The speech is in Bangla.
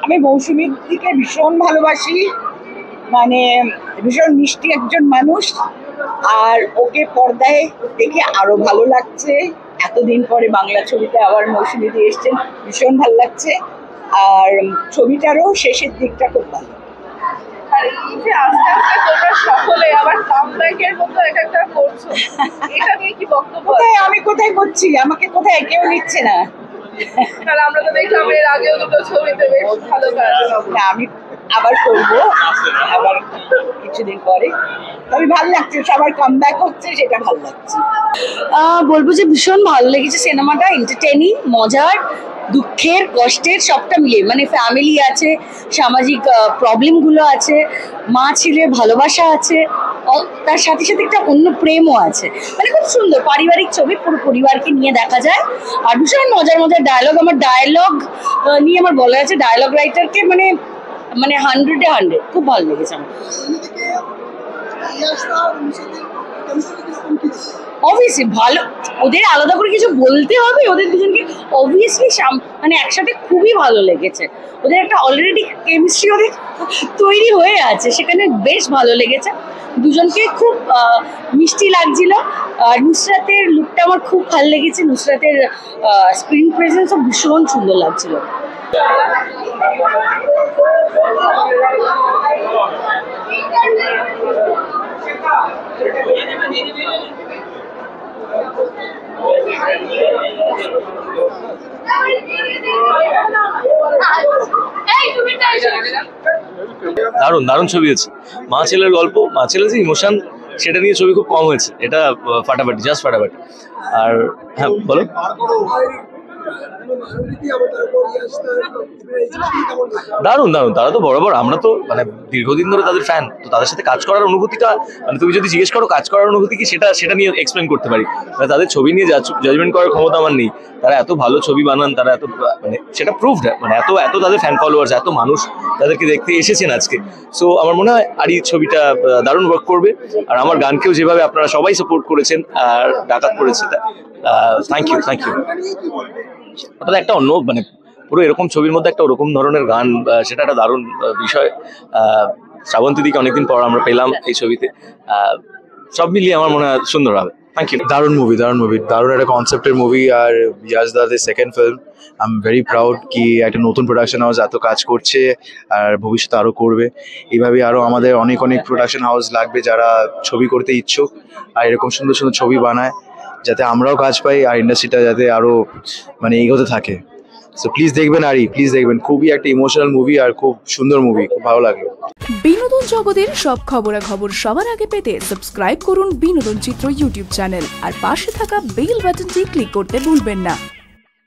আমি মৌসুমীর দিকে ভীষণ ভালোবাসি, মানে ভীষণ মিষ্টি একজন মানুষ। আর ওকে পর্দায় দেখে আরো ভালো লাগছে। এতদিন পরে বাংলা ছবিতে আবার মৌসুমী দিয়ে এসছেন, ভীষণ ভালো লাগছে। আর ছবিটারও শেষের দিকটা খুব ভালো। আর এই যে আস্তে আস্তে তোমরা সকলে আবার কামব্যাকের মতো একটা করছো, এটা নিয়ে কি বক্তব্য? আমি কোথায় করছি, আমাকে কোথায় কেউ নিচ্ছে না। কারণ আমরা তো দেখলাম এর আগেও দুটো ছবিতে বেশ ভালো কাজ। আমি আবার করবো, আবার কিছুদিন পরে। তবে ভালো লাগছে, সবার কামব্যাক হচ্ছে, সেটা ভালো লাগছে। বলবো যে ভীষণ ভালো লেগেছে সিনেমাটা, এন্টারটেইনিং, মজার, দুঃখের, কষ্টের সবটা মিলিয়ে, মানে ফ্যামিলি আছে, সামাজিক প্রবলেমগুলো আছে, মা ছেলের ভালোবাসা আছে, তার সাথে সাথে একটা অন্য প্রেমও আছে। মানে খুব সুন্দর পারিবারিক ছবি, পুরো পরিবারকে নিয়ে দেখা যায়। আর ভীষণ মজার মজার ডায়লগ। আমার ডায়লগ নিয়ে আমার বলা আছে, ডায়লগ রাইটারকে মানে 100-এ 100, খুব ভালো লেগেছে আমার। অবভিয়াসলি ভালো, ওদের আলাদা করে কিছু বলতে হবে, ওদের দুজনকে অবভিয়াসলি মানে একসাথে খুবই ভালো লেগেছে। ওদের একটা অলরেডি কেমিস্ট্রি ওদের তৈরি হয়ে আছে, সেখানে বেশ ভালো লেগেছে। দুজনকে খুব মিষ্টি লাগছিল। আর নুসরাতের লুকটা আমার খুব ভালো লেগেছে, নুসরাতের স্ক্রিন প্রেজেন্সও ভীষণ সুন্দর লাগছিল। দারুণ দারুণ ছবি হয়েছে। মা ছেলের গল্প, মা ছেলের যে ইমোশন, সেটা নিয়ে ছবি খুব কম হয়েছে। এটা ফাটাফাটি, জাস্ট ফাটাফাটি। আর হ্যাঁ বলো। দারুণ দারুণ, তারা তো বরাবর, আমরা তো মানে দীর্ঘদিন ধরে তাদের ফ্যান, তো তাদের সাথে কাজ করার অনুভূতিটা, মানে তুমি যদি জিজ্ঞেস করো কাজ করার অনুভূতি কি, সেটা নিয়ে এক্সপ্লেন করতে পারি। মানে তাদের ছবি নিয়ে জাজমেন্ট করার ক্ষমতা আমার নেই। তারা এত ভালো ছবি বানান, তারা এত মানে সেটা প্রুভড, মানে এত তাদের ফ্যান ফলোয়ার্স, এত মানুষ তাদেরকে দেখতে এসেছেন আজকে। সো আমার মনে হয় আর এই ছবিটা দারুণ ওয়ার্ক করবে। আর আমার গানকেও যেভাবে আপনারা সবাই সাপোর্ট করেছেন আর ডাকাত করেছে, থ্যাংক ইউ। ওটা একটা অন্য, মানে পুরো এরকম ছবির মধ্যে একটা ওরকম ধরনের গান, সেটা একটা দারুণ বিষয়। শ্রাবন্তীদিকে অনেকদিন পর আমরা পেলাম এই ছবিতে। সব মিলিয়ে আমার মনে হয় সুন্দর হবে। Thank you. দারুণ মুভি, দারুণ একটা কনসেপ্টের মুভি। আর ইয়াজ দাদের second film, I am very proud কি একটা নতুন প্রোডাকশন হাউস এত কাজ করছে আর ভবিষ্যতে আরও করবে। এইভাবে আরও আমাদের অনেক প্রোডাকশন হাউস লাগবে যারা ছবি করতে ইচ্ছুক আর এরকম সুন্দর সুন্দর ছবি বানায়, যাতে আমরাও কাজ পাই আর ইন্ডাস্ট্রিটা যাতে আরও মানে এগোতে থাকে। সো প্লিজ দেখবেন, প্লিজ দেখবেন, খুবই একটা ইমোশনাল মুভি আর খুব সুন্দর মুভি, খুব ভালো লাগলো। বিনোদন জগতের সব খবরাখবর সবার আগে পেতে সাবস্ক্রাইব করুন বিনোদন চিত্র ইউটিউব চ্যানেল আর পাশে থাকা বেল বাটনটি ক্লিক করতে ভুলবেন না।